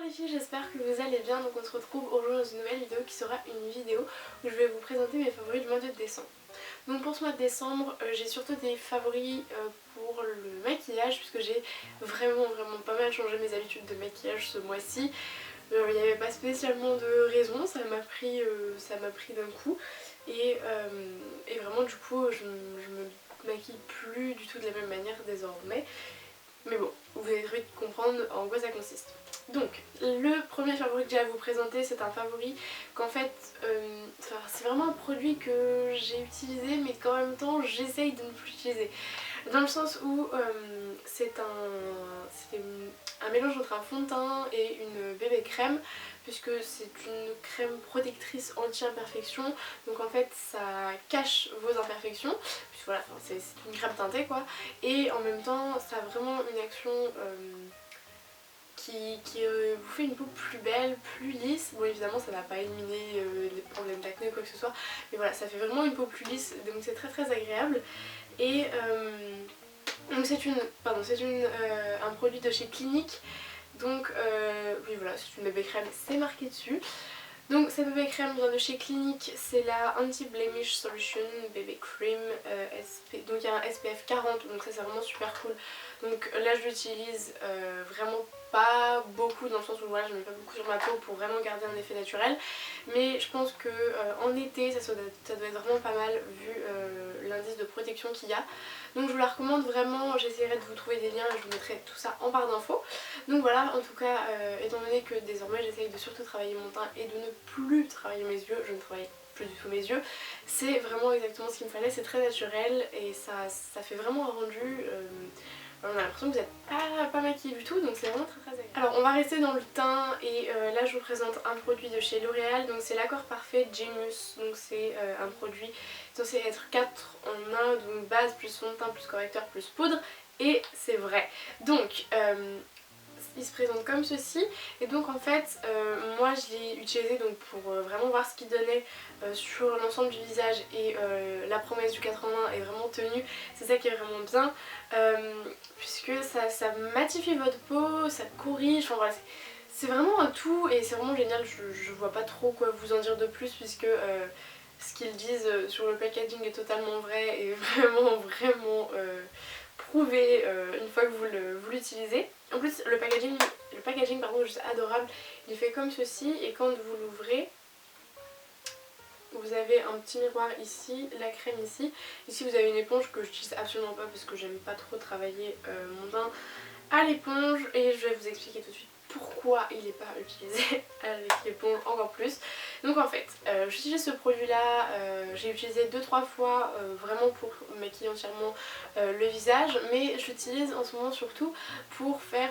les filles, j'espère que vous allez bien. Donc on se retrouve aujourd'hui dans une nouvelle vidéo qui sera une vidéo où je vais vous présenter mes favoris du mois de décembre. Donc pour ce mois de décembre, j'ai surtout des favoris pour le maquillage puisque j'ai vraiment pas mal changé mes habitudes de maquillage ce mois-ci. Il n'y avait pas spécialement de raison, ça m'a pris d'un coup et vraiment du coup je me maquille plus du tout de la même manière désormais. Mais bon, vous allez très vite comprendre en quoi ça consiste. Donc, le premier favori que j'ai à vous présenter, c'est un favori qu'en fait, c'est vraiment un produit que j'ai utilisé mais qu'en même temps j'essaye de ne plus utiliser. Dans le sens où c'est un mélange entre un fond de teint et une bébé crème, puisque c'est une crème protectrice anti-imperfection, donc en fait ça cache vos imperfections, puisque voilà, c'est une crème teintée quoi, et en même temps ça a vraiment une action qui vous fait une peau plus belle, plus lisse. Bon évidemment ça va pas éliminer les problèmes d'acné ou quoi que ce soit, mais voilà, ça fait vraiment une peau plus lisse, donc c'est très agréable. Et donc c'est un produit de chez Clinique. Donc oui voilà, c'est une bébé crème, c'est marqué dessus. Donc cette bébé crème vient de chez Clinique, c'est la Anti-Blemish Solution Bébé Cream donc il y a un SPF 40, donc ça c'est vraiment super cool. Donc là je l'utilise vraiment pas beaucoup, dans le sens où voilà, je ne mets pas beaucoup sur ma peau pour vraiment garder un effet naturel, mais je pense que en été ça doit être vraiment pas mal vu l'indice de protection qu'il y a. Donc je vous la recommande vraiment, j'essaierai de vous trouver des liens et je vous mettrai tout ça en barre d'infos. Donc voilà, en tout cas étant donné que désormais j'essaye de surtout travailler mon teint et de ne plus travailler mes yeux, je ne travaille plus du tout mes yeux, c'est vraiment exactement ce qu'il me fallait, c'est très naturel et ça fait vraiment un rendu. On a l'impression que vous n'êtes pas maquillée du tout, donc c'est vraiment très agréable. Alors on va rester dans le teint et là je vous présente un produit de chez L'Oréal, donc c'est l'accord parfait Genius. Donc c'est un produit censé être 4 en 1, donc base plus fond de teint plus correcteur plus poudre, et c'est vrai. Donc il se présente comme ceci, et donc en fait moi je l'ai utilisé donc pour vraiment voir ce qu'il donnait sur l'ensemble du visage, et la promesse du 4 en 1 est vraiment tenue, c'est ça qui est vraiment bien, puisque ça matifie votre peau, ça corrige, enfin voilà, c'est vraiment un tout et c'est vraiment génial. Je vois pas trop quoi vous en dire de plus, puisque ce qu'ils disent sur le packaging est totalement vrai et vraiment prouvé une fois que vous l'utilisez. En plus le packaging pardon, est juste adorable, il est fait comme ceci, et quand vous l'ouvrez vous avez un petit miroir ici, la crème ici, ici vous avez une éponge que j'utilise absolument pas parce que j'aime pas trop travailler mon teint à l'éponge, et je vais vous expliquer tout de suite pourquoi il n'est pas utilisé avec l'éponge encore plus. Donc en fait, j'utilise ce produit là, j'ai utilisé 2-3 fois vraiment pour maquiller entièrement le visage, mais j'utilise en ce moment surtout pour faire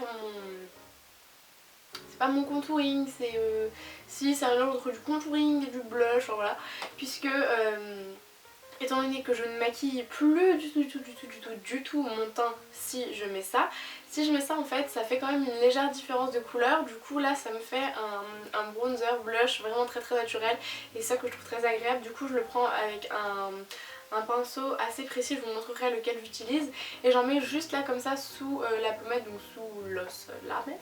c'est pas mon contouring, c'est si c'est un mélange entre du contouring et du blush, enfin, voilà, puisque étant donné que je ne maquille plus du tout mon teint si je mets ça, en fait ça fait quand même une légère différence de couleur. Du coup là ça me fait un bronzer blush vraiment très naturel, et ça que je trouve très agréable. Du coup je le prends avec un pinceau assez précis, je vous montrerai lequel j'utilise, et j'en mets juste là comme ça sous la pommade, donc sous l'os là, mais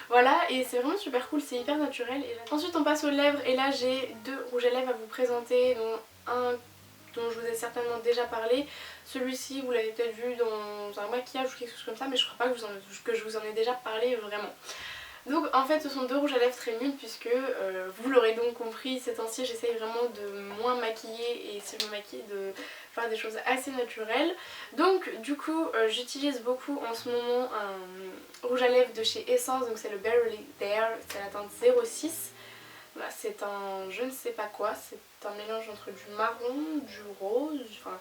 voilà, et c'est vraiment super cool, c'est hyper naturel. Et là... Ensuite on passe aux lèvres, et là j'ai 2 rouges à lèvres à vous présenter, dont un dont je vous ai certainement déjà parlé. Celui-ci vous l'avez peut-être vu dans un maquillage ou quelque chose comme ça, mais je crois pas que je vous en ai déjà parlé vraiment. Donc en fait ce sont 2 rouges à lèvres très nuls, puisque vous l'aurez donc compris, ces temps-ci j'essaye vraiment de moins maquiller, et si je me maquille de faire des choses assez naturelles. Donc du coup j'utilise beaucoup en ce moment un rouge à lèvres de chez Essence, donc c'est le Barely There, c'est la teinte 06. Voilà, c'est un je ne sais pas quoi, c'est un mélange entre du marron, du rose, enfin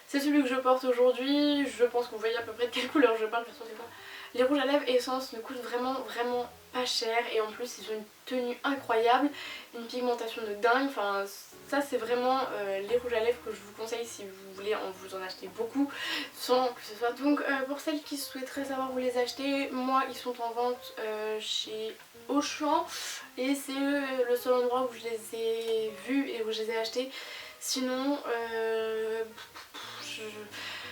c'est celui que je porte aujourd'hui. Je pense que vous voyez à peu près de quelle couleur je parle, de toute façon c'est pas. Les rouges à lèvres Essence me coûtent vraiment pas cher, et en plus ils ont une tenue incroyable, une pigmentation de dingue, enfin ça c'est vraiment les rouges à lèvres que je vous conseille si vous voulez vous en acheter beaucoup sans que ce soit. Donc pour celles qui souhaiteraient savoir où les acheter, moi ils sont en vente chez Auchan, et c'est le seul endroit où je les ai vus et où je les ai achetés. Sinon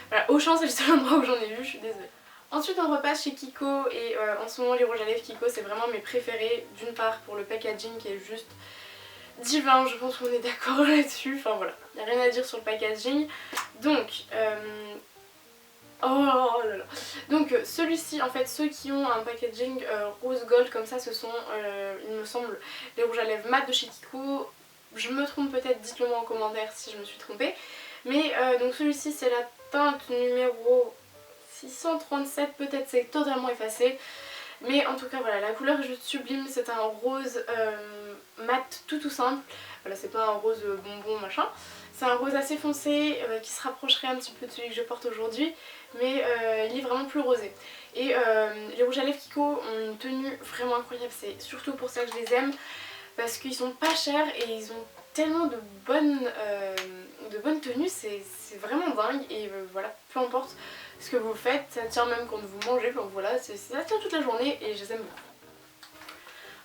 voilà, Auchan c'est le seul endroit où j'en ai vu, je suis désolée. Ensuite on repasse chez Kiko et en ce moment les rouges à lèvres Kiko c'est vraiment mes préférés. D'une part pour le packaging qui est juste divin, je pense qu'on est d'accord là-dessus. Enfin voilà, il n'y a rien à dire sur le packaging. Donc, oh là là. Donc celui-ci en fait, ceux qui ont un packaging rose gold comme ça, ce sont il me semble les rouges à lèvres mat de chez Kiko. Je me trompe peut-être, dites-le moi en commentaire si je me suis trompée. Mais donc celui-ci c'est la teinte numéro 637, peut-être c'est totalement effacé. Mais en tout cas voilà, la couleur est juste sublime, c'est un rose mat tout simple. Voilà, c'est pas un rose bonbon machin. C'est un rose assez foncé qui se rapprocherait un petit peu de celui que je porte aujourd'hui. Mais il est vraiment plus rosé. Et les rouges à lèvres Kiko ont une tenue vraiment incroyable, c'est surtout pour ça que je les aime. Parce qu'ils sont pas chers et ils ont tellement de bonnes tenues, c'est vraiment dingue. Et voilà, peu importe ce que vous faites, ça tient même quand vous mangez, donc voilà, ça tient toute la journée et je les aime beaucoup.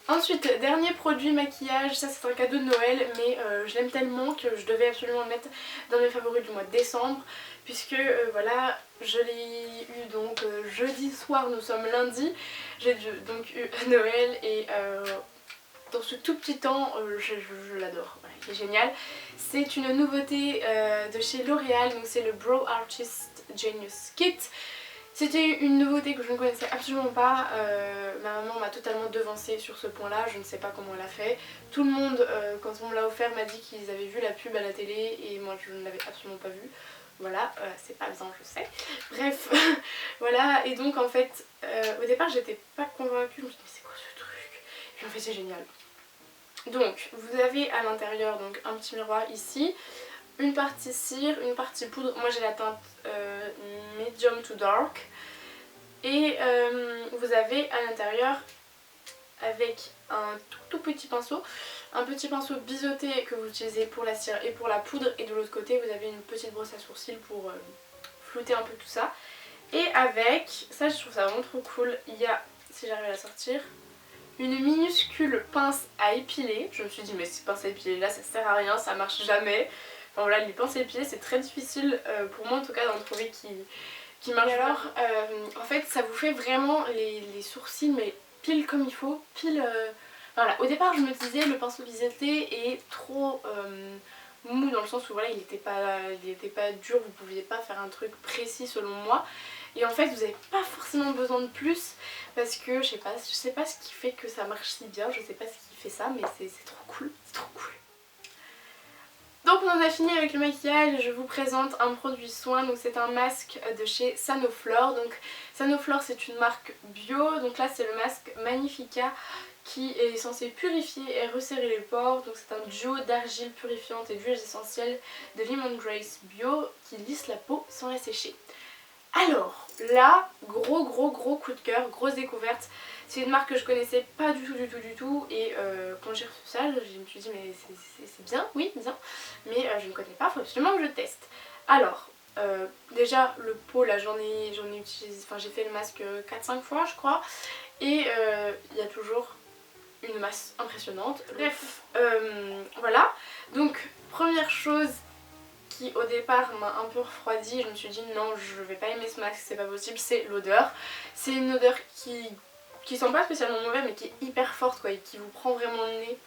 Ensuite, dernier produit maquillage, ça c'est un cadeau de Noël, mais je l'aime tellement que je devais absolument le mettre dans mes favoris du mois de décembre. Puisque voilà, je l'ai eu donc jeudi soir, nous sommes lundi, j'ai donc eu Noël et dans ce tout petit temps, je l'adore, voilà, il est génial. C'est une nouveauté de chez L'Oréal, donc c'est le Brow Artist Genius Kit. C'était une nouveauté que je ne connaissais absolument pas, ma maman m'a totalement devancée sur ce point là, je ne sais pas comment elle a fait. Tout le monde, quand on me l'a offert, m'a dit qu'ils avaient vu la pub à la télé et moi je ne l'avais absolument pas vue. Voilà, c'est pas bien, je sais. Bref, voilà, et donc en fait, au départ j'étais pas convaincue, je me suis dit mais c'est quoi ce truc? Et puis en fait c'est génial. Donc vous avez à l'intérieur donc un petit miroir ici, une partie cire, une partie poudre. Moi j'ai la teinte medium to dark. Et vous avez à l'intérieur avec un tout petit pinceau, un petit pinceau biseauté que vous utilisez pour la cire et pour la poudre. Et de l'autre côté vous avez une petite brosse à sourcils pour flouter un peu tout ça. Et avec, ça je trouve ça vraiment trop cool, il y a, si j'arrive à la sortir, une minuscule pince à épiler. Je me suis dit mais ces pinces à épiler là ça sert à rien, ça marche jamais. Enfin voilà, les pinces à épiler c'est très difficile pour moi en tout cas d'en trouver qui marchent. Et alors en fait ça vous fait vraiment les sourcils mais pile comme il faut, pile... Voilà, au départ je me disais le pinceau biseauté est trop mou dans le sens où voilà il était pas dur, vous pouviez pas faire un truc précis selon moi. Et en fait vous n'avez pas forcément besoin de plus parce que je sais pas ce qui fait que ça marche si bien, je sais pas ce qui fait ça mais c'est trop cool, c'est trop cool. Donc on en a fini avec le maquillage, je vous présente un produit soin, donc c'est un masque de chez Sanoflore. Donc Sanoflore c'est une marque bio, donc là c'est le masque Magnifica qui est censé purifier et resserrer les pores. Donc c'est un duo d'argile purifiante et d'huiles essentielles de Lemongrass bio qui lisse la peau sans la sécher. Alors là, gros coup de cœur, grosse découverte. C'est une marque que je connaissais pas du tout et quand j'ai reçu ça je me suis dit mais c'est bien, oui bien, mais je ne connais pas, faut absolument que je teste. Alors déjà le pot là j'en ai utilisé, enfin j'ai fait le masque 4-5 fois je crois et il y a toujours une masse impressionnante. Bref, voilà, donc première chose qui au départ m'a un peu refroidi, je me suis dit non je vais pas aimer ce masque, c'est pas possible, c'est l'odeur. C'est une odeur qui sent pas spécialement mauvais mais qui est hyper forte quoi et qui vous prend vraiment le nez.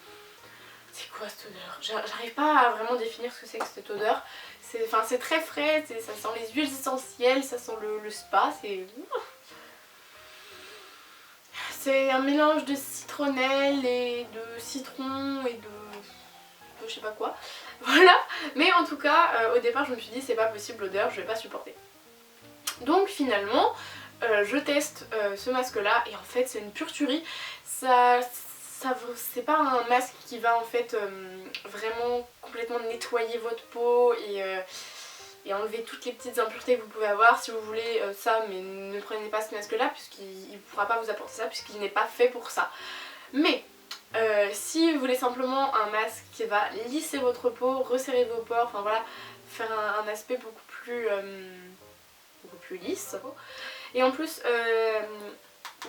C'est quoi cette odeur? J'arrive pas à vraiment définir ce que c'est que cette odeur. C'est très frais, ça sent les huiles essentielles, ça sent le spa, c'est un mélange de citronnelle et de citron et de je sais pas quoi. Voilà, mais en tout cas au départ je me suis dit c'est pas possible l'odeur, je vais pas supporter. Donc finalement je teste ce masque là et en fait c'est une pure tuerie. C'est pas un masque qui va en fait vraiment complètement nettoyer votre peau et enlever toutes les petites impuretés que vous pouvez avoir. Si vous voulez ça, mais ne prenez pas ce masque là puisqu'il ne pourra pas vous apporter ça puisqu'il n'est pas fait pour ça. Mais si vous voulez simplement un masque qui va lisser votre peau, resserrer vos pores, enfin voilà, faire un aspect beaucoup plus lisse. Et en plus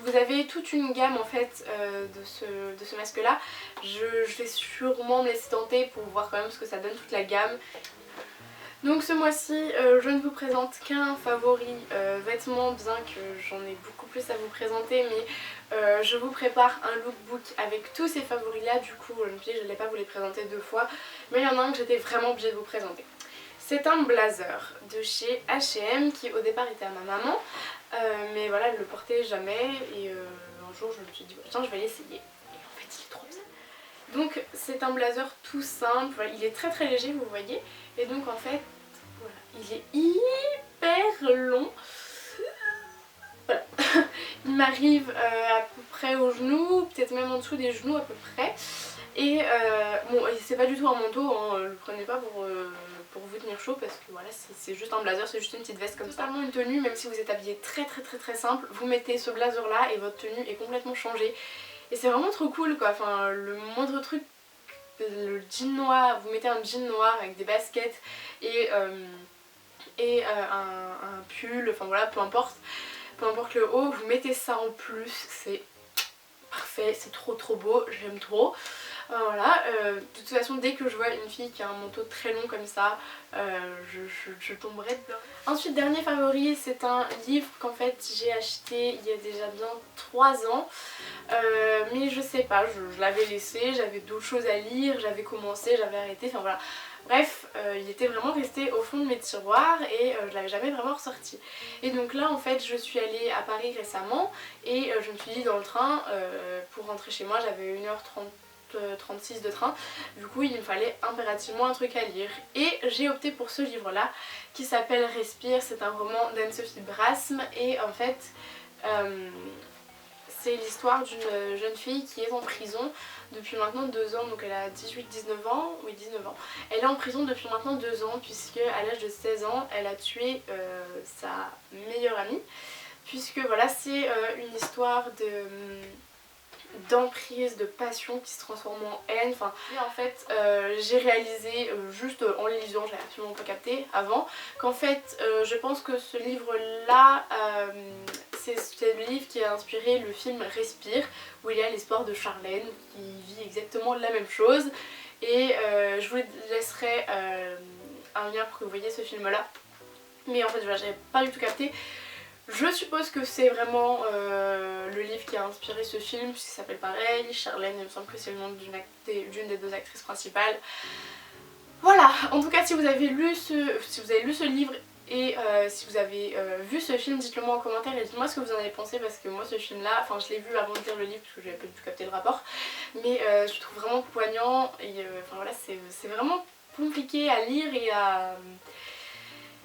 vous avez toute une gamme en fait de ce masque là. Je vais sûrement me laisser tenter pour voir quand même ce que ça donne toute la gamme. Donc ce mois-ci je ne vous présente qu'un favori vêtements, bien que j'en ai beaucoup plus à vous présenter, mais je vous prépare un lookbook avec tous ces favoris là. Du coup je me suis dit que je n'allais pas vous les présenter deux fois, mais il y en a un que j'étais vraiment obligée de vous présenter. C'est un blazer de chez H&M qui au départ était à ma maman, mais voilà, elle le portait jamais et un jour je me suis dit tiens, je vais l'essayer, et en fait il est trop bien. Donc c'est un blazer tout simple, voilà, il est très très léger, vous voyez, et donc en fait voilà, il est hyper long. Voilà. Il m'arrive à peu près aux genoux, peut-être même en dessous des genoux à peu près. Et bon, c'est pas du tout un manteau, hein, le prenez pas pour vous tenir chaud parce que voilà, c'est juste un blazer, c'est juste une petite veste comme ça. Totalement une tenue, même si vous êtes habillé très simple, vous mettez ce blazer là et votre tenue est complètement changée. Et c'est vraiment trop cool quoi, enfin le moindre truc, le jean noir, vous mettez un jean noir avec des baskets et un pull, enfin voilà, peu importe le haut, vous mettez ça en plus, c'est parfait, c'est trop beau, j'aime trop. Voilà, de toute façon dès que je vois une fille qui a un manteau très long comme ça, je tomberai dedans. Ensuite, dernier favori, c'est un livre qu'en fait j'ai acheté il y a déjà bien 3 ans. Mais je sais pas, je l'avais laissé, j'avais d'autres choses à lire, j'avais commencé, j'avais arrêté, enfin voilà. Bref, il était vraiment resté au fond de mes tiroirs et je l'avais jamais vraiment ressorti. Et donc là en fait je suis allée à Paris récemment et je me suis dit dans le train, pour rentrer chez moi j'avais 1h36 de train, du coup il me fallait impérativement un truc à lire. Et j'ai opté pour ce livre là qui s'appelle Respire, c'est un roman d'Anne-Sophie Brasme et en fait c'est l'histoire d'une jeune fille qui est en prison depuis maintenant 2 ans, donc elle a 18-19 ans, oui 19 ans. Elle est en prison depuis maintenant 2 ans puisque à l'âge de 16 ans elle a tué sa meilleure amie. Puisque voilà, c'est une histoire d'emprise, de passion qui se transforme en haine. Enfin, et en fait j'ai réalisé juste en le lisant, j'avais absolument pas capté avant, qu'en fait je pense que ce livre là c'est le livre qui a inspiré le film Respire, où il y a l'histoire de Charlène qui vit exactement la même chose. Et je vous laisserai un lien pour que vous voyez ce film là, mais en fait voilà, j'avais pas du tout capté. Je suppose que c'est vraiment le livre qui a inspiré ce film, puisqu'il s'appelle pareil, Charlène, il me semble que c'est le nom d'une des deux actrices principales. Voilà, en tout cas si vous avez lu ce livre et si vous avez vu ce film, dites-le moi en commentaire et dites-moi ce que vous en avez pensé, parce que moi ce film là, enfin je l'ai vu avant de lire le livre parce que j'avais pas du tout capté le rapport, mais je le trouve vraiment poignant et enfin voilà, c'est vraiment compliqué à lire et à...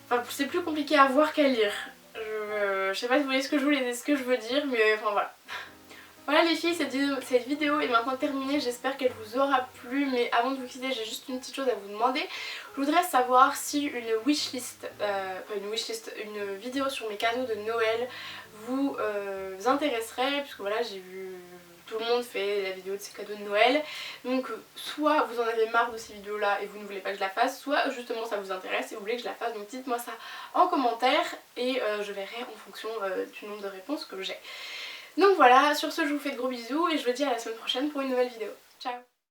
Enfin c'est plus compliqué à voir qu'à lire. Je sais pas si vous voyez ce que je veux dire, mais enfin voilà. Voilà les filles, cette vidéo est maintenant terminée, j'espère qu'elle vous aura plu, mais avant de vous quitter j'ai juste une petite chose à vous demander. Je voudrais savoir si une wishlist, pas une wishlist, une vidéo sur mes cadeaux de Noël vous intéresserait, puisque voilà j'ai vu tout le monde fait la vidéo de ses cadeaux de Noël, donc soit vous en avez marre de ces vidéos là et vous ne voulez pas que je la fasse, soit justement ça vous intéresse et vous voulez que je la fasse, donc dites moi ça en commentaire et je verrai en fonction du nombre de réponses que j'ai. Donc voilà, sur ce je vous fais de gros bisous et je vous dis à la semaine prochaine pour une nouvelle vidéo. Ciao!